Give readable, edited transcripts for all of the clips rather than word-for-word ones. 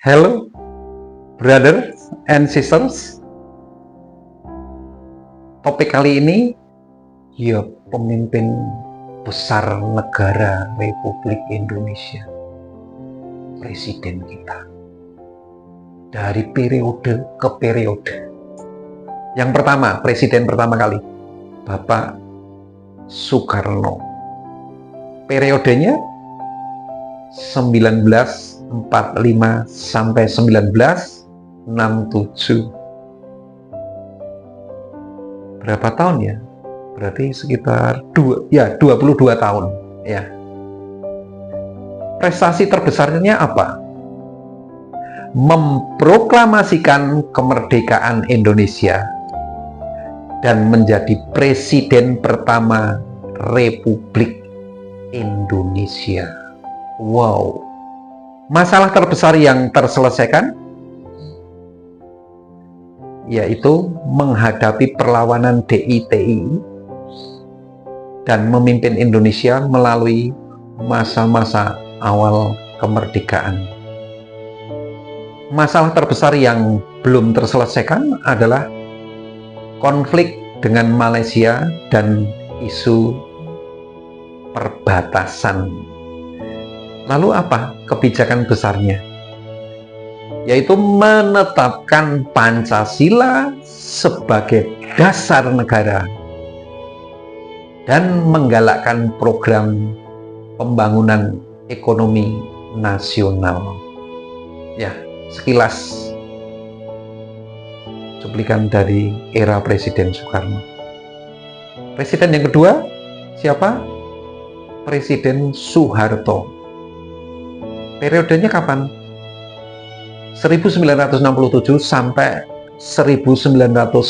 Hello, brothers and sisters. Topik kali ini, ya pemimpin besar negara Republik Indonesia, presiden kita, dari periode ke periode. Yang pertama, presiden pertama kali, Bapak Soekarno. Periodenya 1945 sampai 1967. Berapa tahun ya? Berarti sekitar 22 tahun ya. Prestasi terbesarnya apa? Memproklamasikan kemerdekaan Indonesia dan menjadi presiden pertama Republik Indonesia. Wow. Masalah terbesar yang terselesaikan yaitu menghadapi perlawanan DITI dan memimpin Indonesia melalui masa-masa awal kemerdekaan. Masalah terbesar yang belum terselesaikan adalah konflik dengan Malaysia dan isu perbatasan. Lalu apa kebijakan besarnya? Yaitu menetapkan Pancasila sebagai dasar negara dan menggalakkan program pembangunan ekonomi nasional. Ya, sekilas cuplikan dari era Presiden Soekarno. Presiden yang kedua, siapa? Presiden Soeharto. Periodenya kapan? 1967 sampai 1998.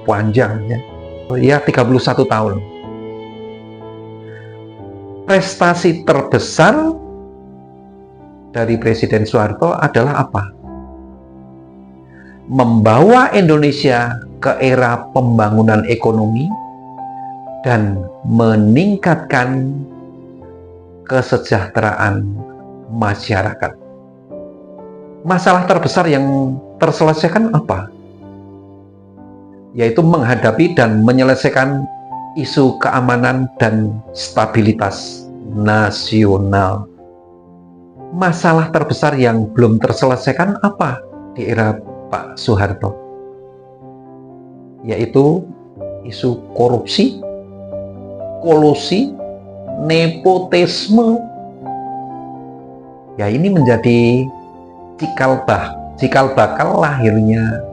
Panjang ya. Ya, 31 tahun. Prestasi terbesar dari Presiden Soeharto adalah apa? Membawa Indonesia ke era pembangunan ekonomi dan meningkatkan kesejahteraan masyarakat. Masalah terbesar yang terselesaikan apa? Yaitu menghadapi dan menyelesaikan isu keamanan dan stabilitas nasional. Masalah terbesar yang belum terselesaikan apa di era Pak Soeharto? Yaitu isu korupsi, kolusi, nepotisme. Ya, ini menjadi cikal bakal lahirnya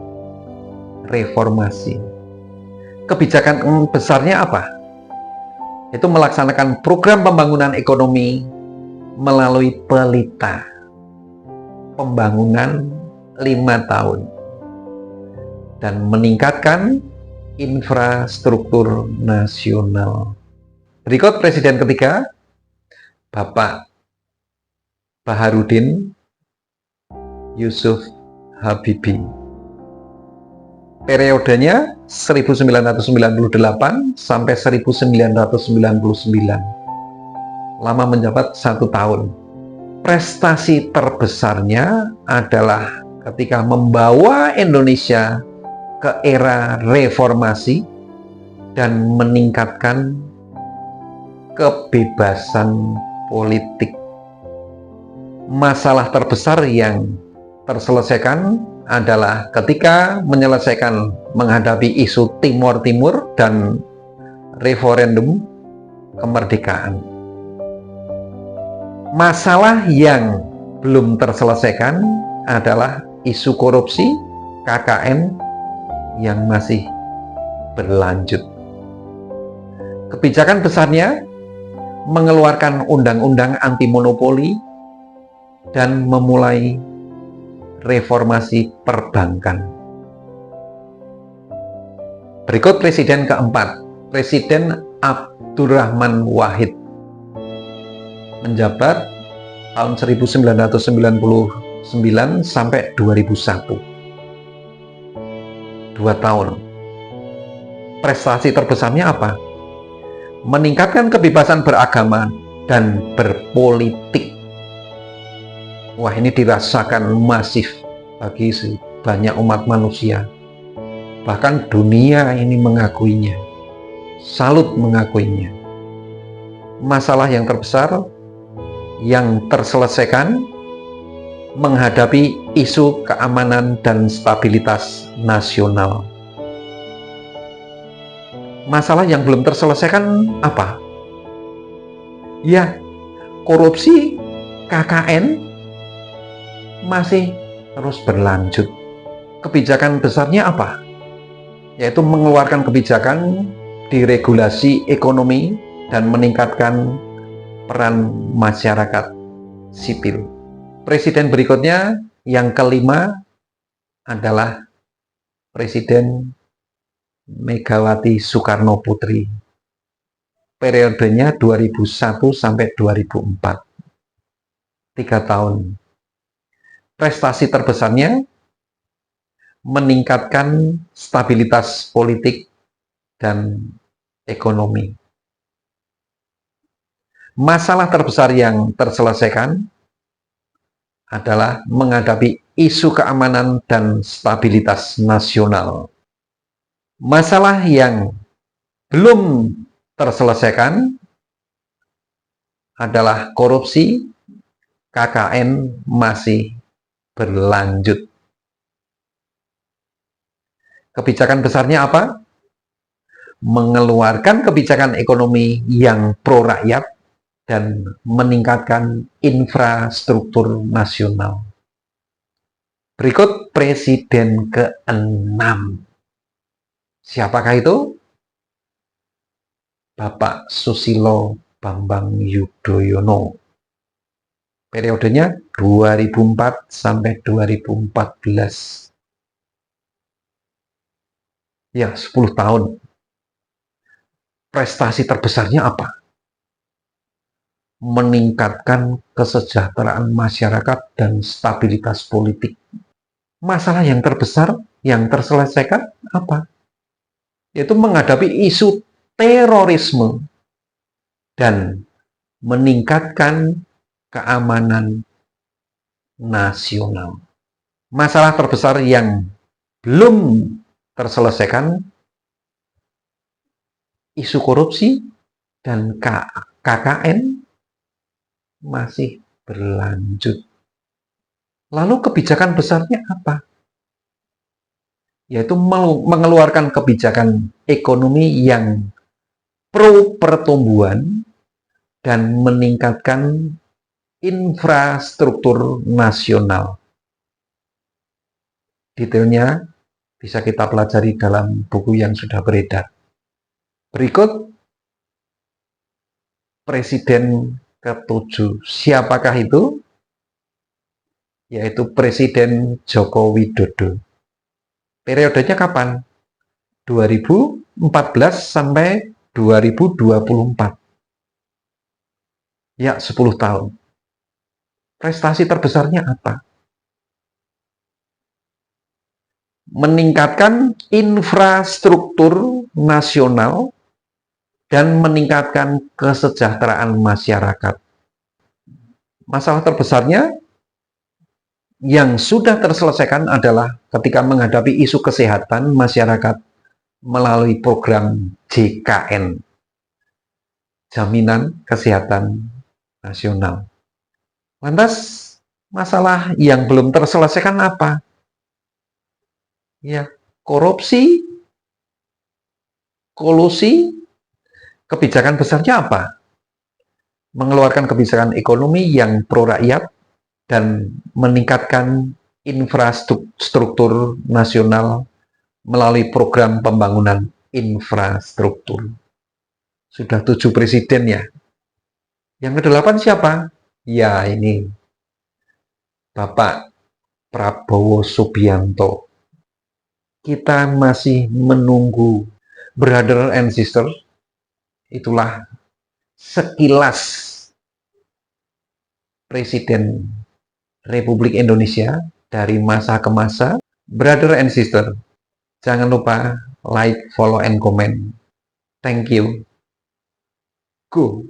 reformasi. Kebijakan besarnya apa? Itu melaksanakan program pembangunan ekonomi melalui pelita pembangunan 5 tahun dan meningkatkan infrastruktur nasional. Berikut presiden ketiga, Bapak Baharudin Yusuf Habibie. Periodenya 1998 sampai 1999. Lama menjabat 1 tahun. Prestasi terbesarnya adalah ketika membawa Indonesia ke era reformasi dan meningkatkan kebebasan politik. Masalah terbesar yang terselesaikan adalah ketika menghadapi isu Timor Timur dan referendum kemerdekaan. Masalah yang belum terselesaikan adalah isu korupsi, KKN yang masih berlanjut. Kebijakan besarnya mengeluarkan undang-undang anti monopoli dan memulai reformasi perbankan. Berikut presiden keempat, Presiden Abdurrahman Wahid, menjabat tahun 1999 sampai 2001. 2 tahun. Prestasi terbesarnya apa? Meningkatkan kebebasan beragama dan berpolitik. Wah, ini dirasakan masif bagi banyak umat manusia. Bahkan dunia ini mengakuinya, salut mengakuinya. Masalah yang terbesar yang terselesaikan menghadapi isu keamanan dan stabilitas nasional. Masalah yang belum terselesaikan apa? Ya, korupsi KKN masih terus berlanjut. Kebijakan besarnya apa? Yaitu mengeluarkan kebijakan diregulasi ekonomi dan meningkatkan peran masyarakat sipil. Presiden berikutnya yang kelima adalah Presiden Megawati Soekarno Putri. Periodenya 2001 sampai 2004. 3 tahun. Prestasi terbesarnya meningkatkan stabilitas politik dan ekonomi. Masalah terbesar yang terselesaikan adalah menghadapi isu keamanan dan stabilitas nasional. Masalah yang belum terselesaikan adalah korupsi, KKN masih berlanjut. Kebijakan besarnya apa? Mengeluarkan kebijakan ekonomi yang pro rakyat dan meningkatkan infrastruktur nasional. Berikut Presiden ke-6. Siapakah itu? Bapak Susilo Bambang Yudhoyono. Periodenya 2004 sampai 2014. Ya, 10 tahun. Prestasi terbesarnya apa? Meningkatkan kesejahteraan masyarakat dan stabilitas politik. Masalah yang terbesar yang terselesaikan apa? Yaitu menghadapi isu terorisme dan meningkatkan keamanan nasional. Masalah terbesar yang belum terselesaikan isu korupsi dan KKN masih berlanjut. Lalu kebijakan besarnya apa? Yaitu mengeluarkan kebijakan ekonomi yang pro pertumbuhan dan meningkatkan infrastruktur nasional. Detailnya bisa kita pelajari dalam buku yang sudah beredar. Berikut Presiden ke-7. Siapakah itu? Yaitu Presiden Joko Widodo. Periodenya kapan? 2014 sampai 2024. Ya, 10 tahun. Prestasi terbesarnya apa? Meningkatkan infrastruktur nasional dan meningkatkan kesejahteraan masyarakat. Masalah terbesarnya yang sudah terselesaikan adalah ketika menghadapi isu kesehatan masyarakat melalui program JKN, Jaminan Kesehatan Nasional. Lantas, masalah yang belum terselesaikan apa? Ya, korupsi, kolusi. Kebijakan besarnya apa? Mengeluarkan kebijakan ekonomi yang pro rakyat dan meningkatkan infrastruktur nasional melalui program pembangunan infrastruktur. Sudah 7 presiden ya. Yang ke-8 siapa? Ya, ini Bapak Prabowo Subianto. Kita masih menunggu brother and sister. Itulah sekilas Presiden Republik Indonesia dari masa ke masa. Brother and sister, jangan lupa like, follow, and comment. Thank you. Go.